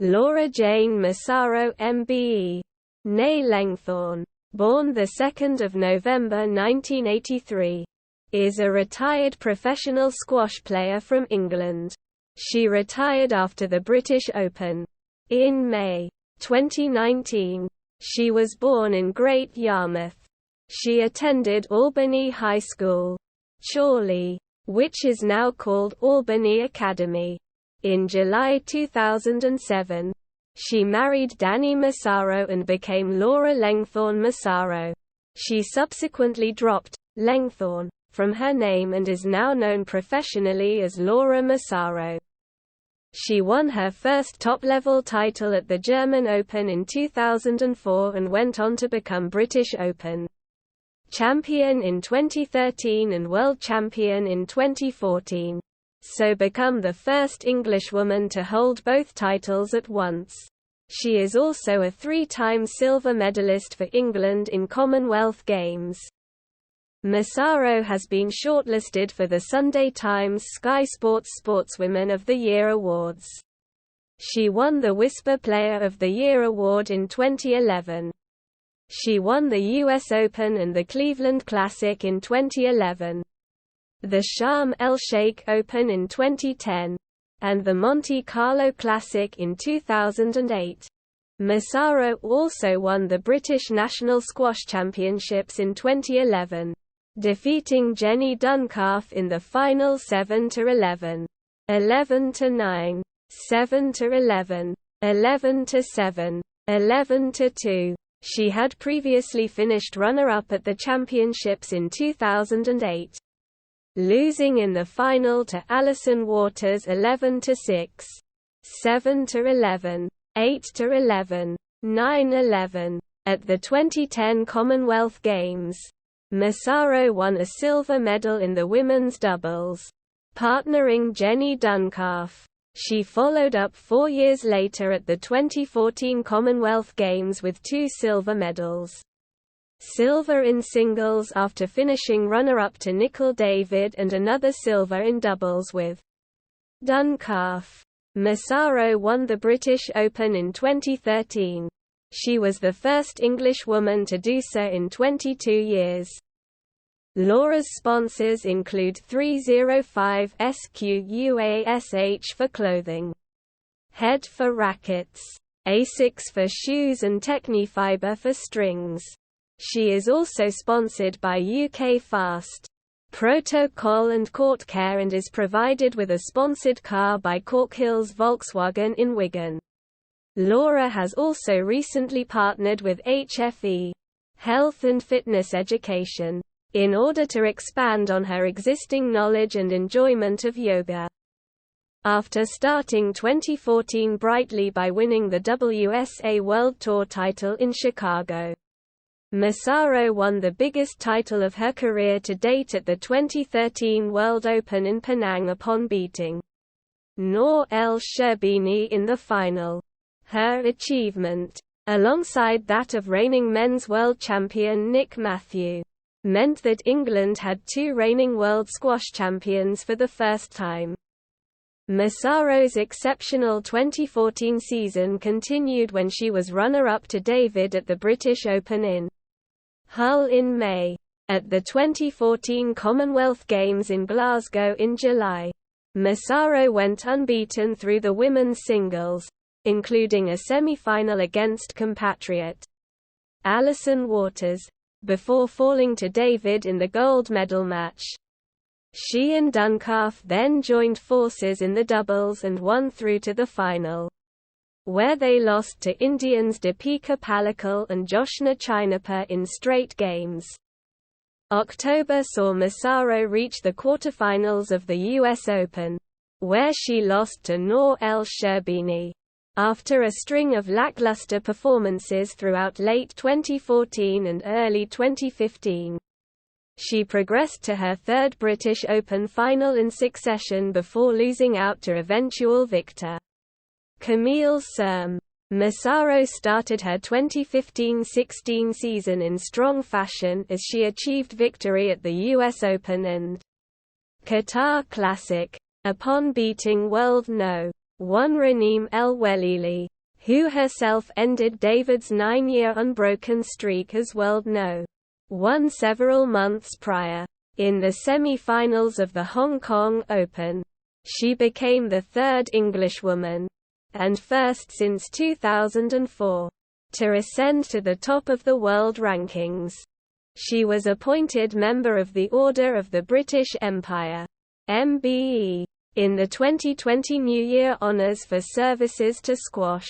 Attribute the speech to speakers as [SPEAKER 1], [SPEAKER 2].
[SPEAKER 1] Laura Jane Massaro MBE, née Lengthorn, born 2 November 1983, is a retired professional squash player from England. She retired after the British Open in May 2019. She was born in Great Yarmouth. She attended Albany High School, Chorley, which is now called Albany Academy. In July 2007, she married Danny Massaro and became Laura Lengthorn-Massaro. She subsequently dropped Lengthorn from her name and is now known professionally as Laura Massaro. She won her first top-level title at the German Open in 2004 and went on to become British Open champion in 2013 and world champion in 2014, so become the first Englishwoman to hold both titles at once. She is also a 3-time silver medalist for England in Commonwealth Games. Massaro has been shortlisted for the Sunday Times Sky Sports Sportswomen of the Year awards. She won the WISPA Player of the Year award in 2011. She won the US Open and the Cleveland Classic in 2011, the Sharm el-Sheikh Open in 2010, and the Monte Carlo Classic in 2008. Massaro also won the British National Squash Championships in 2011, defeating Jenny Duncalf in the final 7-11, 11-9, 7-11, 11-7, 11-2. She had previously finished runner-up at the championships in 2008, losing in the final to Alison Waters 11-6, 7-11, 8-11, 9-11. At the 2010 Commonwealth Games, Massaro won a silver medal in the women's doubles, partnering Jenny Duncalf. She followed up 4 years later at the 2014 Commonwealth Games with 2 silver medals. Silver in singles after finishing runner-up to Nicol David and another silver in doubles with Duncalf. Massaro won the British Open in 2013. She was the first Englishwoman to do so in 22 years. Laura's sponsors include 305 SQUASH for clothing, Head for rackets, Asics for shoes and Technifibre for strings. She is also sponsored by UK Fast Protocol and Court Care and is provided with a sponsored car by Corkhills Volkswagen in Wigan. Laura has also recently partnered with HFE, Health and Fitness Education, in order to expand on her existing knowledge and enjoyment of yoga. After starting 2014 brightly by winning the WSA World Tour title in Chicago, Massaro won the biggest title of her career to date at the 2013 World Open in Penang upon beating Noor El-Sherbini in the final. Her achievement, alongside that of reigning men's world champion Nick Matthew, meant that England had 2 reigning world squash champions for the first time. Massaro's exceptional 2014 season continued when she was runner-up to David at the British Open in Hull in May. At the 2014 Commonwealth Games in Glasgow in July, Massaro went unbeaten through the women's singles, including a semi-final against compatriot Alison Waters, before falling to David in the gold medal match. She and Duncalf then joined forces in the doubles and won through to the final, where they lost to Indians Deepika Pallikal and Joshna Chinappa in straight games. October saw Massaro reach the quarterfinals of the US Open, where she lost to Noor El-Sherbini. After a string of lackluster performances throughout late 2014 and early 2015, she progressed to her 3rd British Open final in succession before losing out to eventual victor Camille Sirm. Massaro started her 2015-16 season in strong fashion as she achieved victory at the US Open and Qatar Classic, upon beating world No. 1 Raneem El-Welili, who herself ended David's 9-year unbroken streak as world No. 1 several months prior. In the semi-finals of the Hong Kong Open, she became the third Englishwoman, and first since 2004, to ascend to the top of the world rankings. She was appointed member of the Order of the British Empire (MBE) in the 2020 New Year Honours for services to squash.